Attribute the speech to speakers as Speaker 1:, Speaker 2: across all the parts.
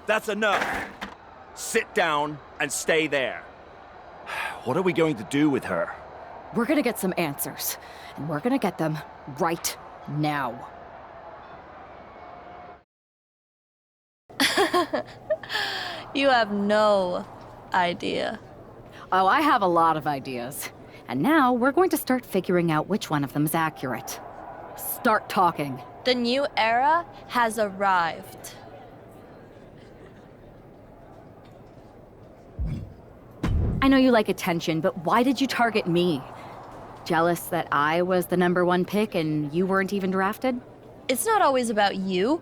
Speaker 1: That's enough. Sit down and stay there. What are we going to do with her?
Speaker 2: We're gonna get some answers, and we're gonna get them right now.
Speaker 3: You have no idea.
Speaker 2: Oh, I have a lot of ideas. And now we're going to start figuring out which one of them is accurate. Start talking.
Speaker 3: The new era has arrived.
Speaker 2: I know you like attention, but why did you target me? Jealous that I was the #1 pick and you weren't even drafted?
Speaker 3: It's not always about you.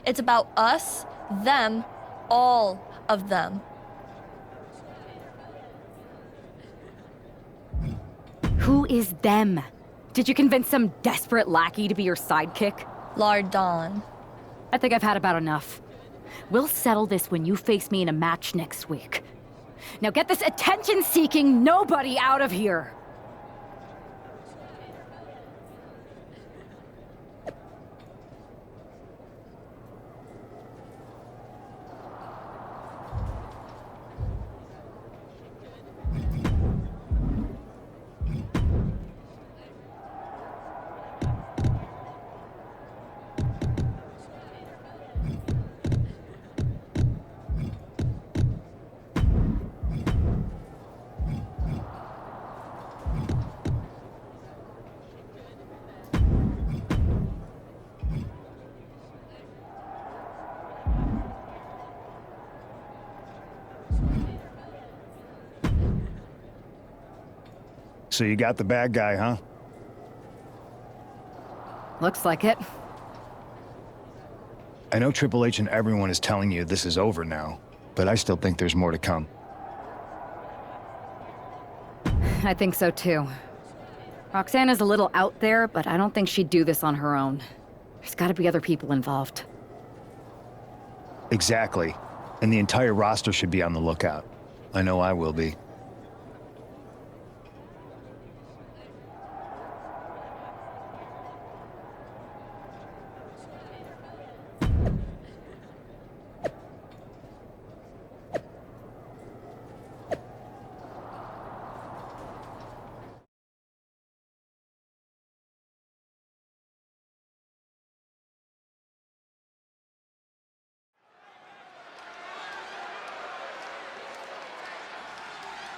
Speaker 3: It's about us, them, all of them.
Speaker 2: Who is them? Did you convince some desperate lackey to be your sidekick?
Speaker 3: Lardon.
Speaker 2: I think I've had about enough. We'll settle this when you face me in a match next week. Now get this attention-seeking nobody out of here!
Speaker 4: So you got the bad guy, huh?
Speaker 2: Looks like it.
Speaker 4: I know Triple H and everyone is telling you this is over now, but I still think there's more to come.
Speaker 2: I think so too. Roxanne is a little out there, but I don't think she'd do this on her own. There's gotta be other people involved.
Speaker 4: Exactly. And the entire roster should be on the lookout. I know I will be.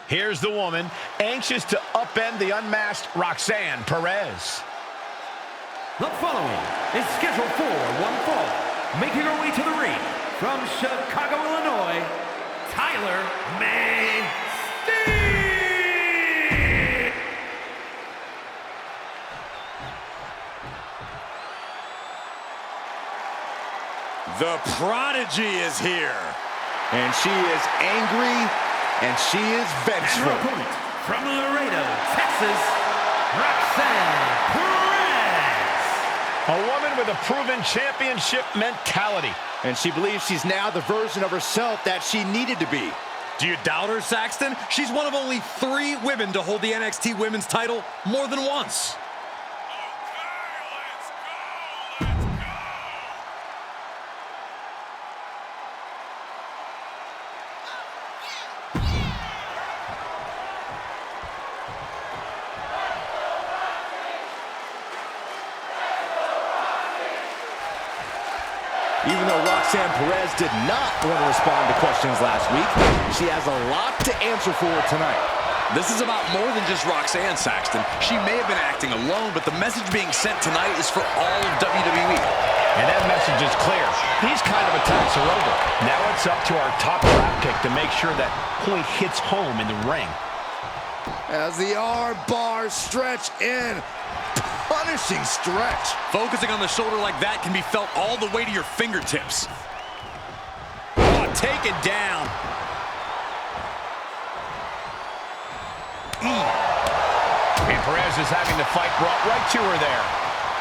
Speaker 5: Here's the woman, anxious to upend the unmasked Roxanne Perez.
Speaker 6: The following is scheduled for one fall. Making her way to the ring from Chicago, Illinois, Tyler May Steen!
Speaker 1: The Prodigy is here. And she is angry, and she is vengeful.
Speaker 6: And her opponent from Laredo, Texas, Roxanne Perez.
Speaker 5: A woman with a proven championship mentality.
Speaker 1: And she believes she's now the version of herself that she needed to be.
Speaker 7: Do you doubt her, Saxton? She's one of only 3 women to hold the NXT Women's title more than once.
Speaker 1: Even though Roxanne Perez did not want to respond to questions last week, she has a lot to answer for tonight.
Speaker 7: This is about more than just Roxanne, Saxton. She may have been acting alone, but the message being sent tonight is for all of WWE.
Speaker 5: And that message is clear. These kind of attacks are over. Now it's up to our top draft pick to make sure that point hits home in the ring.
Speaker 1: As the R-bars stretch in. Punishing stretch.
Speaker 7: Focusing on the shoulder like that can be felt all the way to your fingertips. Oh, taken down.
Speaker 5: And Perez is having the fight brought right to her there.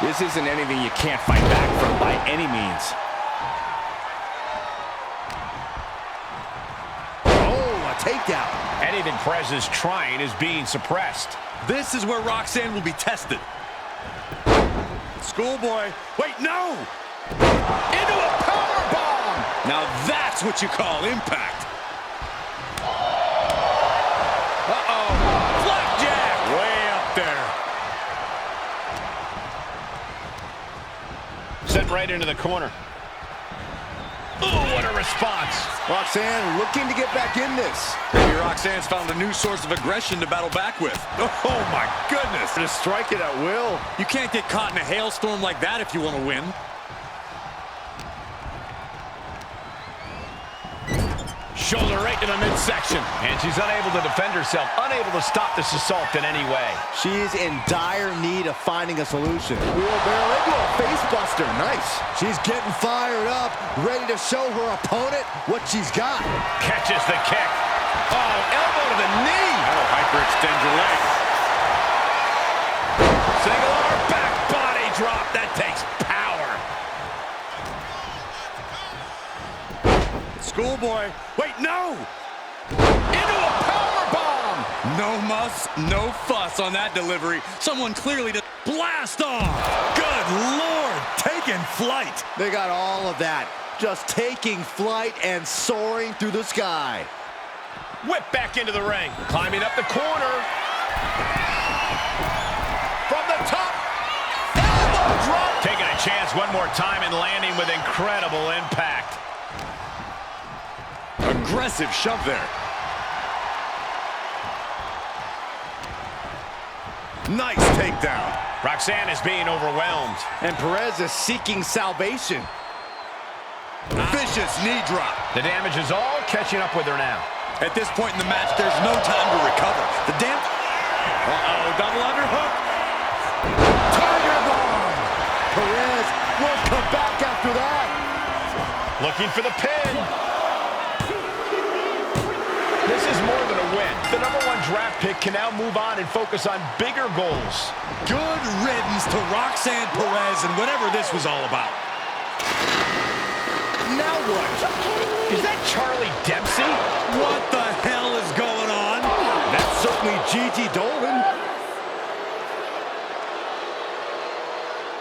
Speaker 1: This isn't anything you can't fight back from by any means. Oh, a takedown.
Speaker 5: Anything Perez is trying is being suppressed.
Speaker 7: This is where Roxanne will be tested. Schoolboy. Wait, no!
Speaker 1: Into a powerbomb. Now that's what you call impact. Uh-oh. Flapjack. Way up there.
Speaker 5: Sent right into the corner. Ooh, what a response.
Speaker 1: Roxanne looking to get back in this. Maybe Roxanne's found a new source of aggression to battle back with. Oh, my goodness.
Speaker 4: To strike it at will.
Speaker 1: You can't get caught in a hailstorm like that if you want to win.
Speaker 5: Shoulder right to the midsection. And she's unable to defend herself, unable to stop this assault in any way.
Speaker 1: She's in dire need of finding a solution. Wheelbarrow into a face buster. Nice. She's getting fired up, ready to show her opponent what she's got.
Speaker 5: Catches the kick. Oh, elbow to the knee.
Speaker 1: That'll hyperextend your leg.
Speaker 5: Single arm back body drop. That takes power.
Speaker 1: Schoolboy. Wait, no! Into a power bomb! No muss, no fuss on that delivery. Someone clearly just blast off. Good Lord, taking flight. They got all of that. Just taking flight and soaring through the sky.
Speaker 5: Whip back into the ring. Climbing up the corner. From the top. Elbow drop. Taking a chance one more time and landing with incredible impact.
Speaker 1: Aggressive shove there. Nice takedown.
Speaker 5: Roxanne is being overwhelmed.
Speaker 1: And Perez is seeking salvation. Vicious knee drop.
Speaker 5: The damage is all catching up with her now.
Speaker 1: At this point in the match, there's no time to recover. The damn... Uh-oh, double underhook. Tiger bomb. Perez will come back after that.
Speaker 5: Looking for the pin. This is more than a win. The #1 draft pick can now move on and focus on bigger goals.
Speaker 1: Good riddance to Roxanne Perez and whatever this was all about. Now what?
Speaker 5: Is that Charlie Dempsey?
Speaker 1: What the hell is going on? That's certainly Gigi Dolan.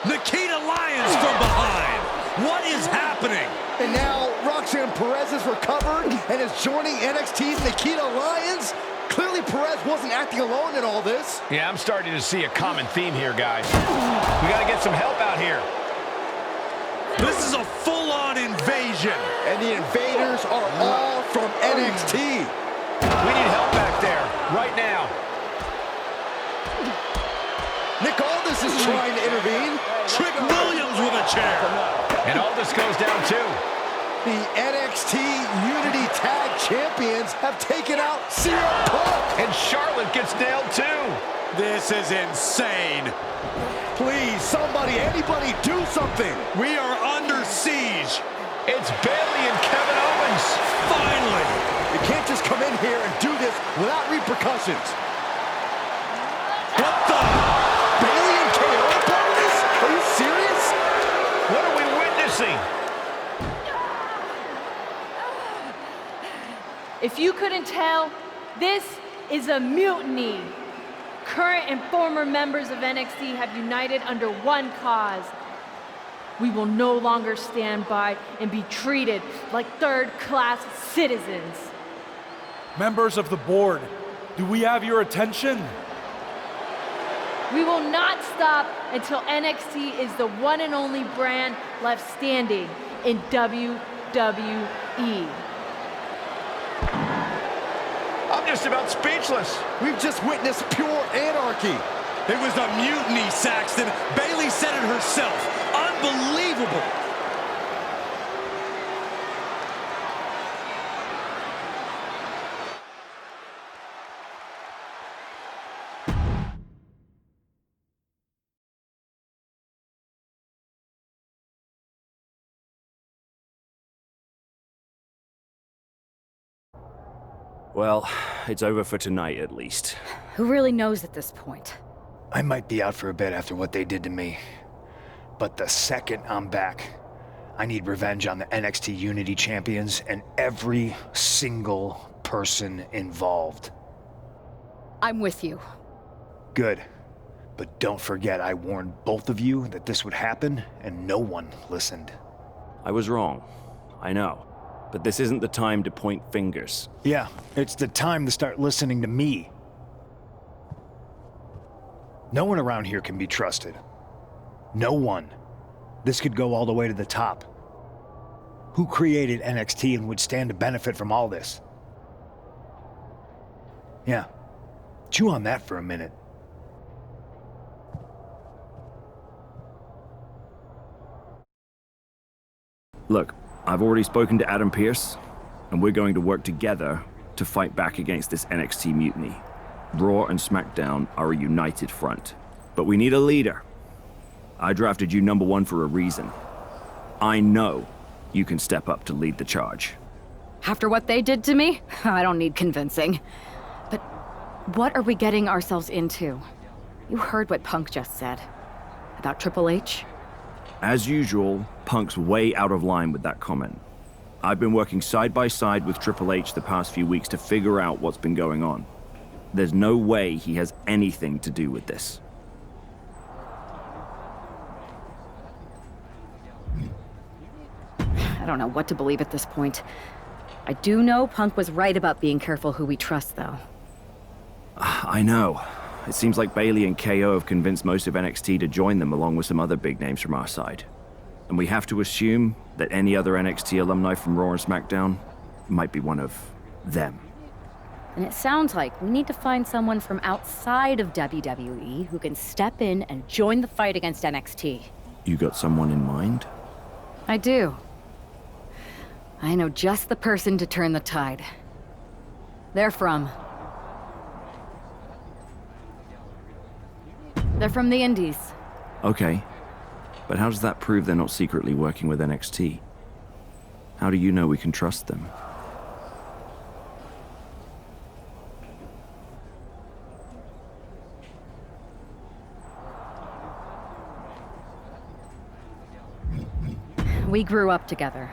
Speaker 1: Nikita Lyons from behind. What is happening? And now Roxanne Perez is recovered and is joining NXT's Nikita Lyons. Clearly Perez wasn't acting alone in all this.
Speaker 5: Yeah, I'm starting to see a common theme here, guys. We got to get some help out here.
Speaker 1: This is a full-on invasion. And the invaders are all from NXT.
Speaker 5: We need help back there, right now.
Speaker 1: Nick Aldis is trying to intervene. Trick Williams with a chair.
Speaker 5: And Aldis goes down too.
Speaker 1: The NXT Unity Tag Champions have taken out CM Punk.
Speaker 5: And Charlotte gets nailed too.
Speaker 1: This is insane. Please, somebody, anybody, do something. We are under siege.
Speaker 5: It's Bayley and Kevin Owens.
Speaker 1: Finally. You can't just come in here and do this without repercussions. What the? Bayley and KO are part of this? Are you serious?
Speaker 5: What are we witnessing?
Speaker 8: If you couldn't tell, this is a mutiny. Current and former members of NXT have united under one cause. We will no longer stand by and be treated like third-class citizens.
Speaker 9: Members of the board, do we have your attention?
Speaker 8: We will not stop until NXT is the one and only brand left standing in WWE.
Speaker 5: I'm just about speechless.
Speaker 1: We've just witnessed pure anarchy. It was a mutiny, Saxton. Bayley said it herself. Unbelievable.
Speaker 10: Well, it's over for tonight at least.
Speaker 2: Who really knows at this point?
Speaker 4: I might be out for a bit after what they did to me. But the second I'm back, I need revenge on the NXT Unity Champions and every single person involved.
Speaker 2: I'm with you.
Speaker 4: Good. But don't forget I warned both of you that this would happen, and no one listened.
Speaker 10: I was wrong. I know. but this isn't the time to point fingers.
Speaker 4: Yeah, it's the time to start listening to me. No one around here can be trusted. No one. This could go all the way to the top. Who created NXT and would stand to benefit from all this? Yeah. Chew on that for a minute.
Speaker 10: Look, I've already spoken to Adam Pearce, and we're going to work together to fight back against this NXT mutiny. Raw and SmackDown are a united front, but we need a leader. I drafted you #1 for a reason. I know you can step up to lead the charge.
Speaker 2: After what they did to me, I don't need convincing. But what are we getting ourselves into? You heard what Punk just said. About Triple H?
Speaker 10: As usual, Punk's way out of line with that comment. I've been working side by side with Triple H the past few weeks to figure out what's been going on. There's no way he has anything to do with this.
Speaker 2: I don't know what to believe at this point. I do know Punk was right about being careful who we trust, though.
Speaker 10: I know. It seems like Bayley and KO have convinced most of NXT to join them along with some other big names from our side. And we have to assume that any other NXT alumni from Raw and SmackDown might be one of them.
Speaker 2: And it sounds like we need to find someone from outside of WWE who can step in and join the fight against NXT.
Speaker 10: You got someone in mind?
Speaker 2: I do. I know just the person to turn the tide. They're from the Indies.
Speaker 10: Okay. But how does that prove they're not secretly working with NXT? How do you know we can trust them?
Speaker 2: We grew up together.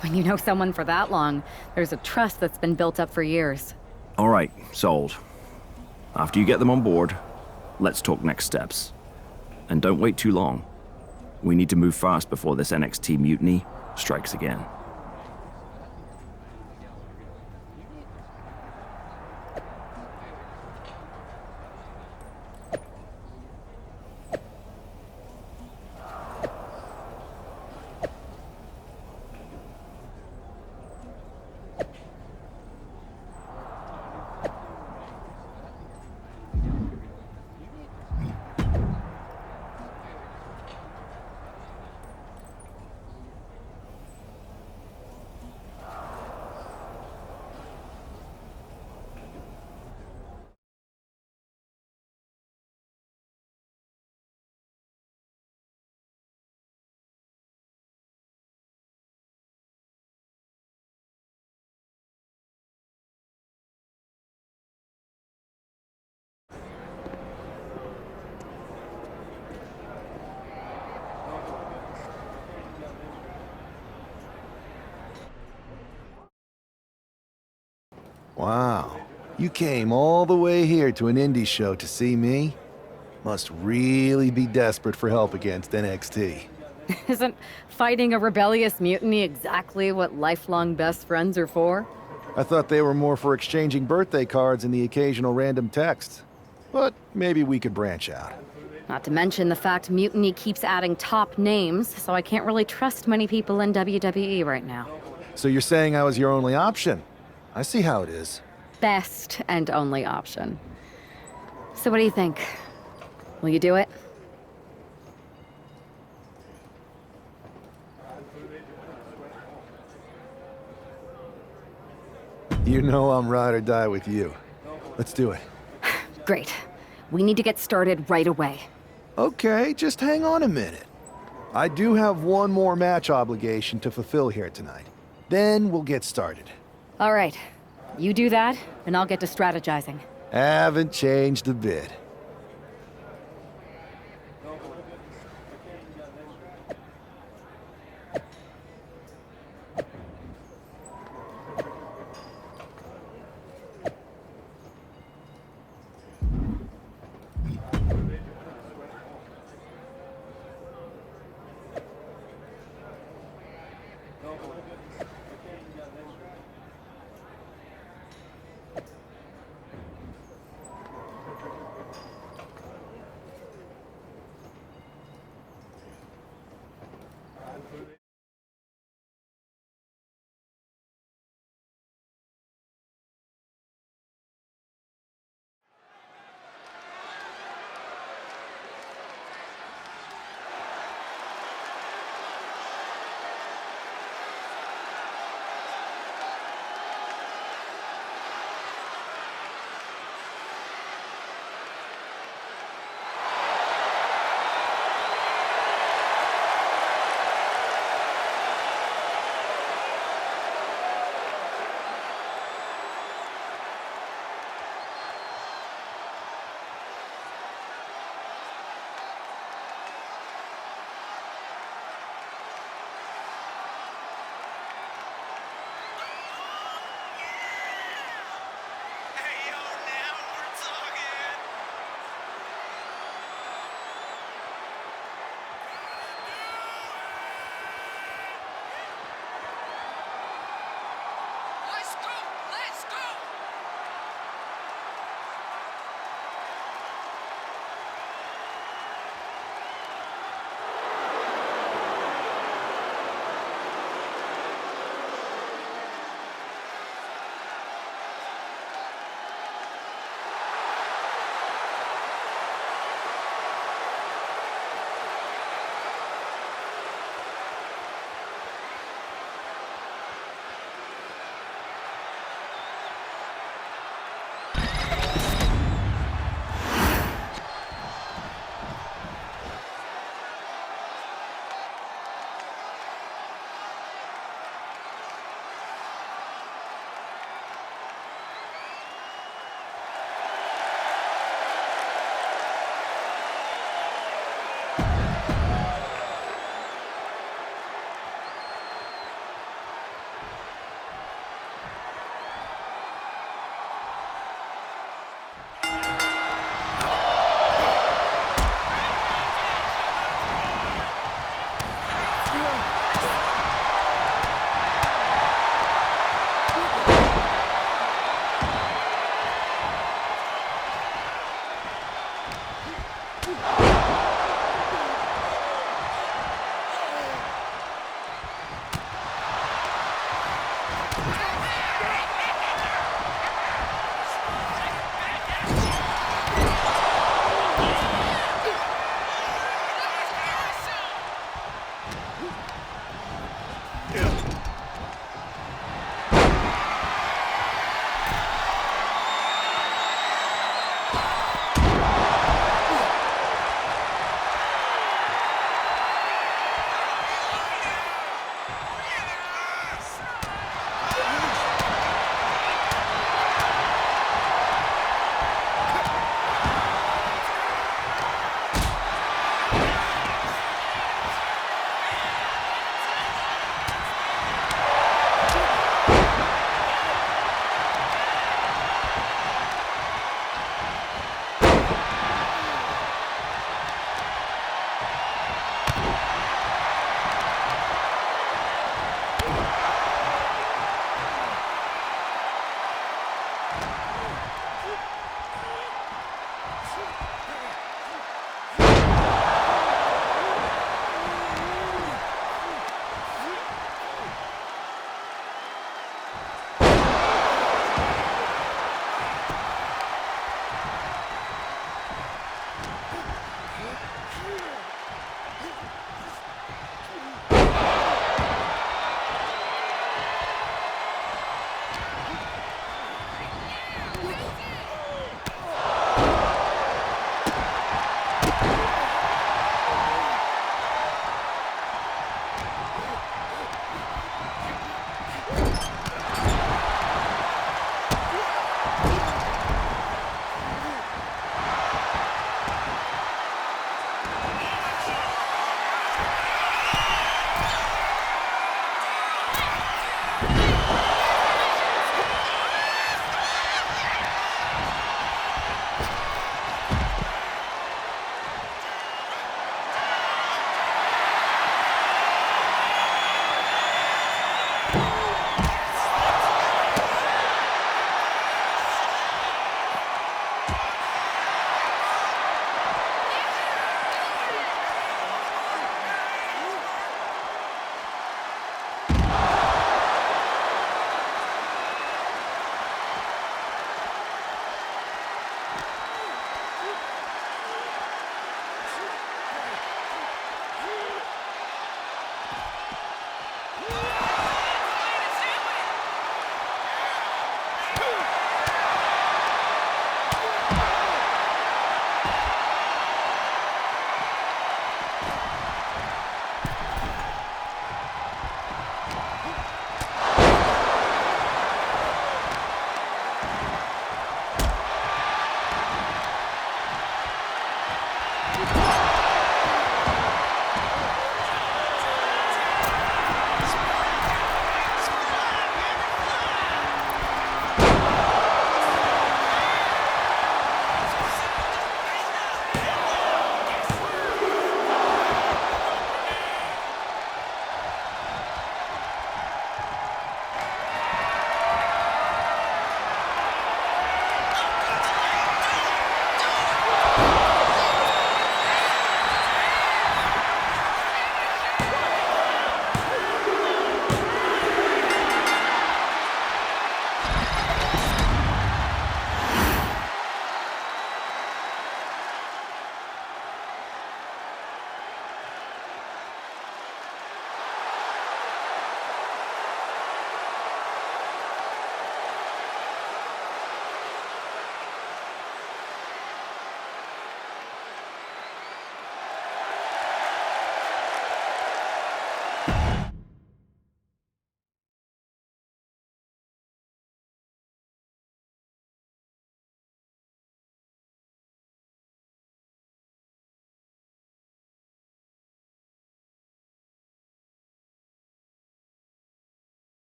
Speaker 2: When you know someone for that long, there's a trust that's been built up for years.
Speaker 10: All right, sold. After you get them on board, let's talk next steps. And don't wait too long. We need to move fast before this NXT mutiny strikes again.
Speaker 11: Wow. You came all the way here to an indie show to see me? Must really be desperate for help against NXT.
Speaker 2: Isn't fighting a rebellious mutiny exactly what lifelong best friends are for?
Speaker 11: I thought they were more for exchanging birthday cards and the occasional random text. But maybe we could branch out.
Speaker 2: Not to mention the fact Mutiny keeps adding top names, so I can't really trust many people in WWE right now.
Speaker 11: So you're saying I was your only option? I see how it is.
Speaker 2: Best and only option. So what do you think? Will you do it?
Speaker 11: You know I'm ride or die with you. Let's do it.
Speaker 2: Great. We need to get started right away.
Speaker 11: Okay, just hang on a minute. I do have one more match obligation to fulfill here tonight. Then we'll get started.
Speaker 2: All right. You do that, and I'll get to strategizing.
Speaker 11: Haven't changed a bit.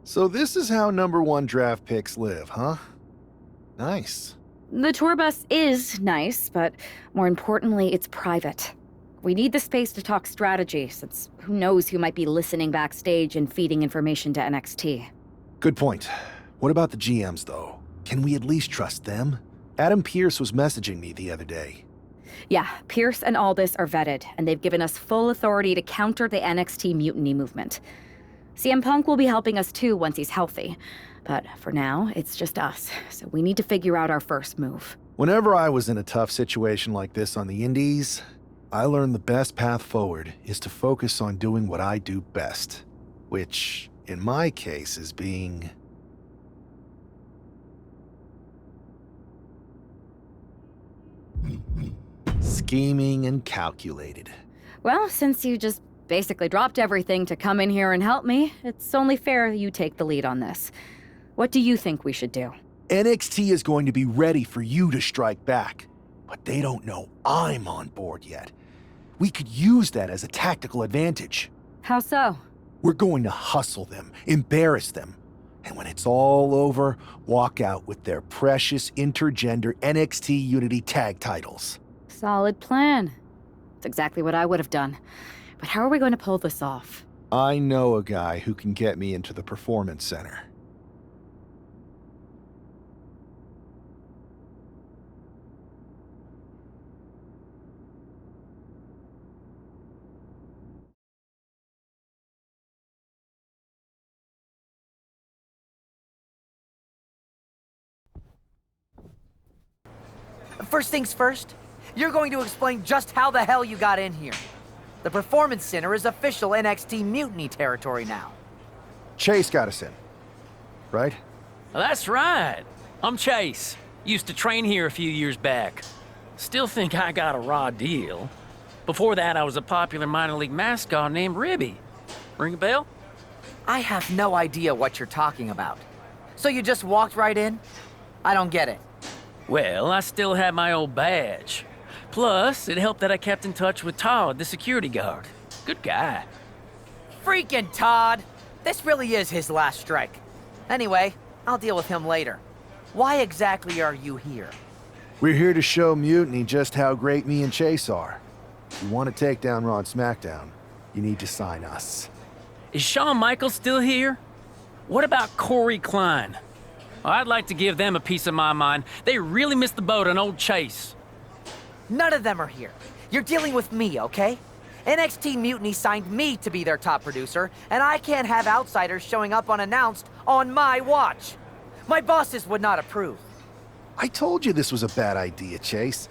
Speaker 11: So this is how #1 draft picks live, huh? Nice.
Speaker 2: The tour bus is nice, but more importantly, it's private. We need the space to talk strategy, since who knows who might be listening backstage and feeding information to NXT.
Speaker 11: Good point. What about the GMs, though? Can we at least trust them? Adam Pearce was messaging me the other day.
Speaker 2: Yeah, Pierce and Aldis are vetted, and they've given us full authority to counter the NXT mutiny movement. CM Punk will be helping us too once he's healthy. But for now, it's just us, so we need to figure out our first move.
Speaker 11: Whenever I was in a tough situation like this on the Indies, I learned the best path forward is to focus on doing what I do best. Which, in my case, is being... scheming and calculated.
Speaker 2: Well, since you just basically dropped everything to come in here and help me, it's only fair you take the lead on this. What do you think we should do?
Speaker 11: NXT is going to be ready for you to strike back, but they don't know I'm on board yet. We could use that as a tactical advantage.
Speaker 2: How so?
Speaker 11: We're going to hustle them, embarrass them, and when it's all over, walk out with their precious intergender NXT Unity tag titles.
Speaker 2: Solid plan. It's exactly what I would have done. But how are we going to pull this off?
Speaker 11: I know a guy who can get me into the Performance Center.
Speaker 12: First things first, you're going to explain just how the hell you got in here. The Performance Center is official NXT Mutiny territory now.
Speaker 11: Chase got us in, right?
Speaker 13: That's right. I'm Chase. Used to train here a few years back. Still think I got a raw deal. Before that, I was a popular minor league mascot named Ribby. Ring a bell?
Speaker 12: I have no idea what you're talking about. So you just walked right in? I don't get it.
Speaker 13: Well, I still had my old badge. Plus, it helped that I kept in touch with Todd, the security guard. Good guy.
Speaker 12: Freaking Todd! This really is his last strike. Anyway, I'll deal with him later. Why exactly are you here?
Speaker 11: We're here to show Mutiny just how great me and Chase are. If you want to take down Raw and SmackDown, you need to sign us.
Speaker 13: Is Shawn Michaels still here? What about Corey Klein? I'd like to give them a piece of my mind. They really missed the boat on old Chase.
Speaker 12: None of them are here. You're dealing with me, okay? NXT Mutiny signed me to be their top producer, and I can't have outsiders showing up unannounced on my watch. My bosses would not approve.
Speaker 11: I told you this was a bad idea, Chase.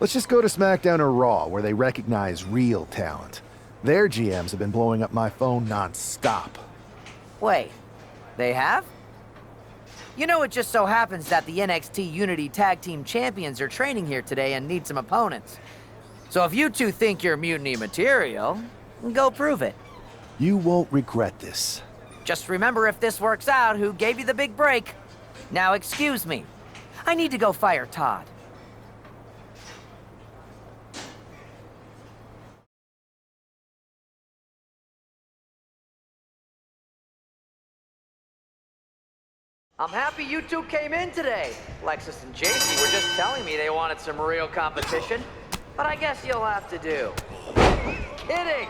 Speaker 11: Let's just go to SmackDown or Raw, where they recognize real talent. Their GMs have been blowing up my phone non-stop.
Speaker 12: Wait, they have? You know, it just so happens that the NXT Unity Tag Team Champions are training here today and need some opponents. So if you two think you're Mutiny material, go prove it.
Speaker 11: You won't regret this.
Speaker 12: Just remember, if this works out, who gave you the big break. Now excuse me. I need to go fire Todd. I'm happy you two came in today. Lexus and JC were just telling me they wanted some real competition, but I guess you'll have to do. Kidding!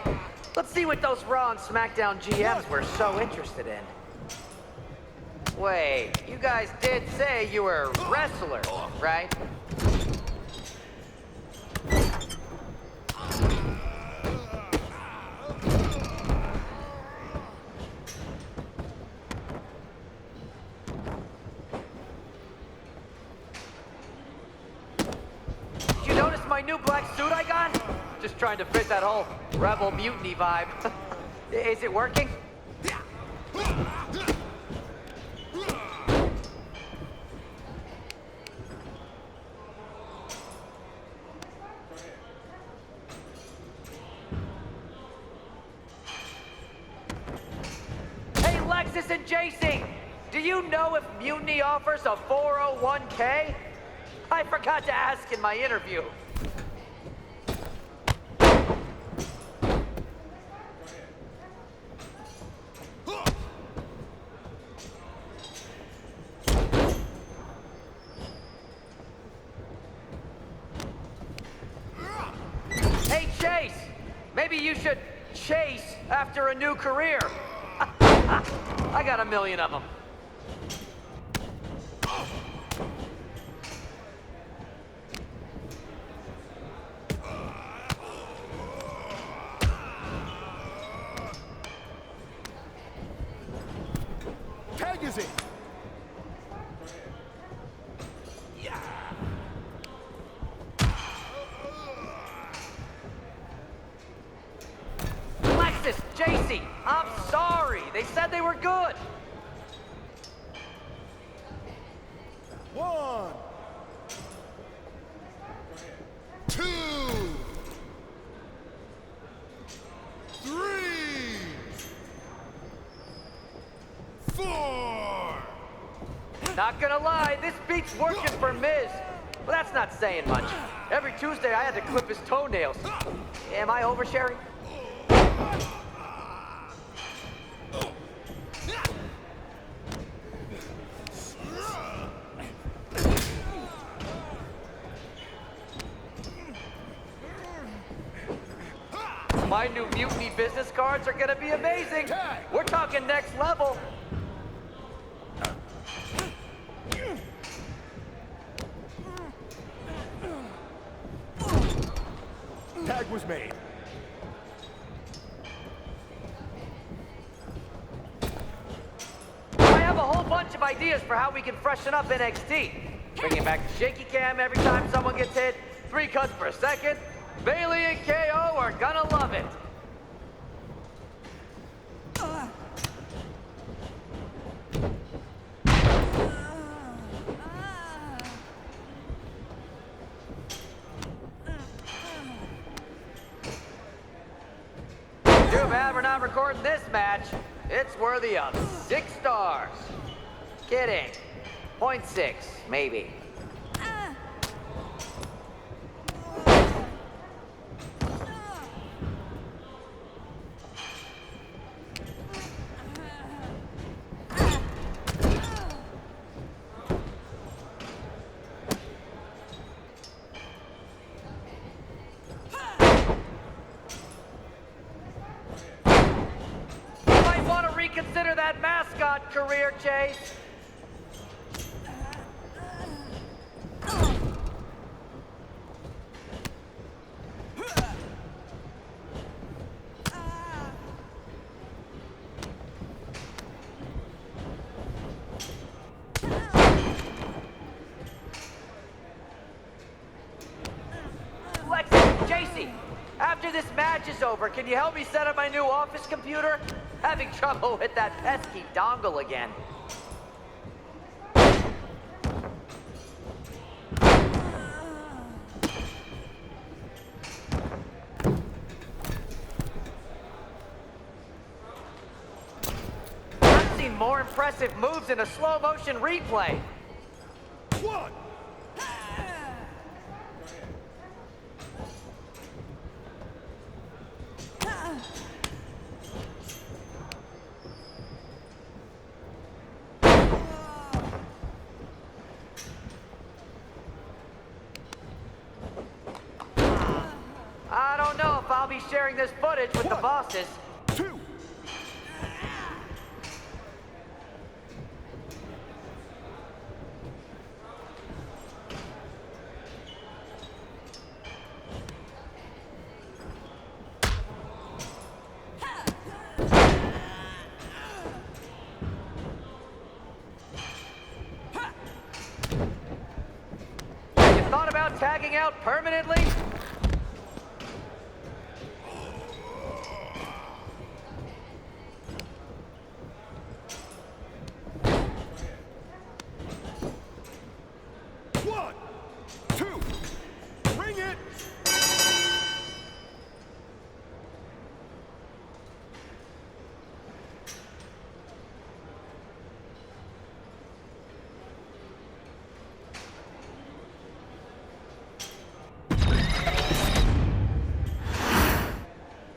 Speaker 12: Let's see what those Raw and SmackDown GMs were so interested in. Wait, you guys did say you were wrestlers, right? My new black suit I got? Just trying to fit that whole rebel mutiny vibe. Is it working? Hey, Lexus and JC! Do you know if Mutiny offers a 401k? I forgot to ask in my interview. Maybe you should chase after a new career. I got a million of them.
Speaker 14: Tag is in.
Speaker 12: Lexus, JC, I'm sorry. They said they were good.
Speaker 14: 1, 2, 3, 4.
Speaker 12: Not gonna lie, this beats working for Miz. But that's not saying much. Every Tuesday I had to clip his toenails. Am I oversharing? My new Mutiny business cards are gonna be amazing. We're talking next level.
Speaker 14: Tag was made.
Speaker 12: I have a whole bunch of ideas for how we can freshen up NXT. Bringing back the shaky cam every time someone gets hit, 3 cuts per second. Bailey and KO are gonna love it. Too bad we're not recording this match. It's worthy of 6 stars. Kidding. 0.6, maybe. Reconsider that mascot career, Chase. Lexi, JC, after this match is over, can you help me set up my new office computer? Having trouble with that pesky dongle again. I've seen more impressive moves in a slow motion replay.
Speaker 14: 1.
Speaker 12: I don't know if I'll be sharing this footage with the bosses.
Speaker 14: 2.
Speaker 12: Have you thought about tagging out permanently?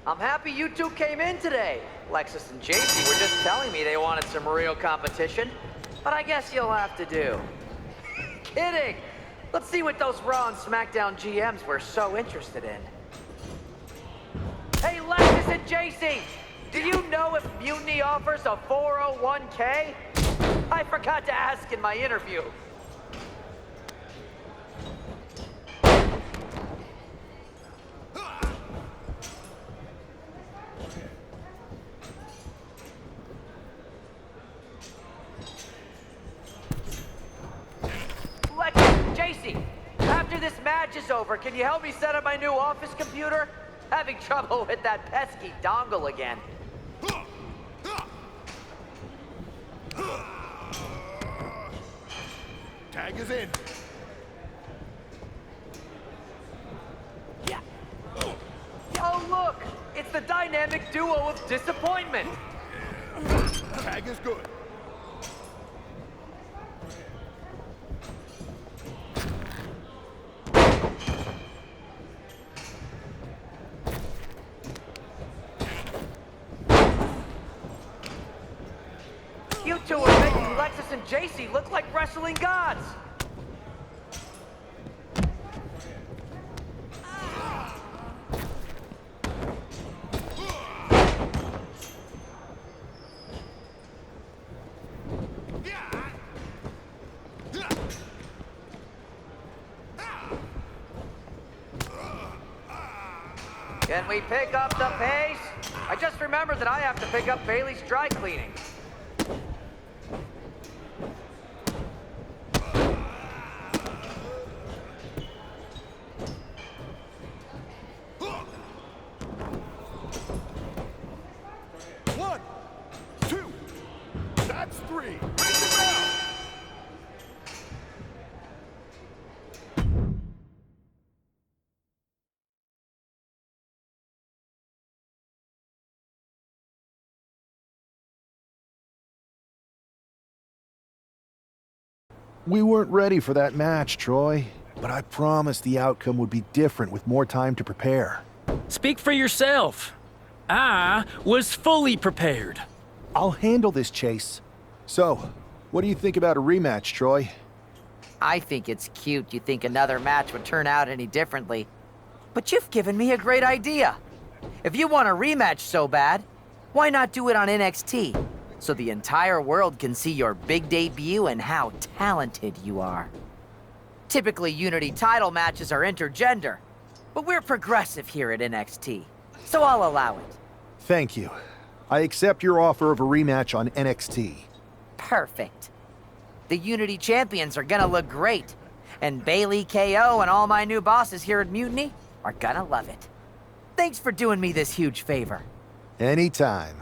Speaker 12: I'm happy you two came in today. Lexus and JC were just telling me they wanted some real competition, but I guess you'll have to do. Kidding! Let's see what those Raw and SmackDown GMs were so interested in. Hey, JC, do you know if Mutiny offers a 401k? I forgot to ask in my interview. JC, after this match is over, can you help me set up my new office computer? Having trouble with that pesky dongle again.
Speaker 14: Tag is in.
Speaker 12: Oh, look! It's the dynamic duo of disappointment!
Speaker 14: Tag is good.
Speaker 12: You two are making Lexus and JC look like wrestling gods! Can we pick up the pace? I just remembered that I have to pick up Bailey's dry cleaning.
Speaker 14: One, two, that's three. Raise it down.
Speaker 11: We weren't ready for that match, Troy, but I promised the outcome would be different with more time to prepare.
Speaker 13: Speak for yourself. I was fully prepared.
Speaker 11: I'll handle this, Chase. So, what do you think about a rematch, Troy?
Speaker 12: I think it's cute you think another match would turn out any differently. But you've given me a great idea. If you want a rematch so bad, why not do it on NXT? So the entire world can see your big debut and how talented you are. Typically, Unity title matches are intergender, but we're progressive here at NXT, so I'll allow it.
Speaker 11: Thank you. I accept your offer of a rematch on NXT.
Speaker 12: Perfect. The Unity champions are gonna look great, and Bailey, KO, and all my new bosses here at Mutiny are gonna love it. Thanks for doing me this huge favor.
Speaker 11: Anytime.